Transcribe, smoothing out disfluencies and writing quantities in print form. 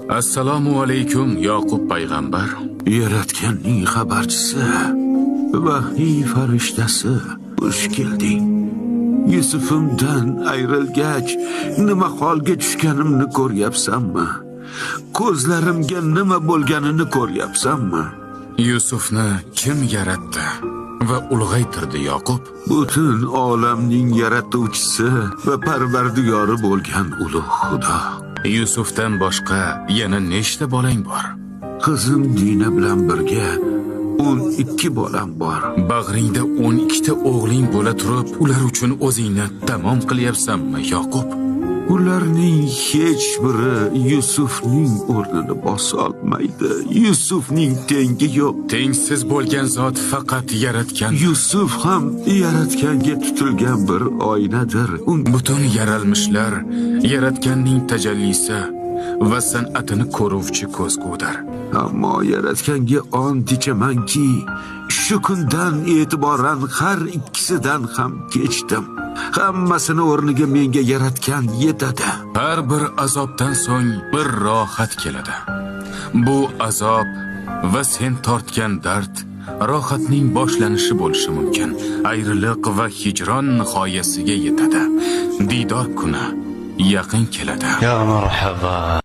Assalomu alaykum Yoqub payg'ambar. Yaratganning xabarchisi, vahiy farishtasi, xush kelding. Yusufimdan ayrilgach, nima holga tushganimni ko'ryapsanmi? Ko'zlarimga nima bo'lganini ko'ryapsanmi? Yusufni kim yaratdi va ulg'aytirdi Yoqub? Butun olamning yaratuvchisi va parvardigori bo'lgan ulug' Xudo. Yusufdan boshqa yana nechta bolang bor? Qizim Dina bilan birga 12 bolam bor. Bag'ringda 12 ta o'g'ling bo'la turib, ular uchun o'zingni tamom qilyapsanmi, Yoqub? Ularning hech biri Yusufning o'rnini bosa olmaydi. Yusufning tengi yo'q. Tengsiz bo'lgan zot faqat yaratgan. Yusuf ham yaratganga tutilgan bir oynadir. Butun yaralmishlar yaratganning tajallisi va san'atini ko'ruvchi ko'zgudir. Ammo yaratganga ont ichamanki, shu kundan e'tiboran har ikkisidan ham kechdim. Hammasini o'rniga menga yaratgan yetadi. Har bir azobdan so'ng bir rohat keladi. Bu azob va sen tortgan dard rohatning boshlanishi bo'lishi mumkin. Ayriliq va hijron nihoyasiga yetadi. Didor kuni yaqin keladi. Ya marhaba.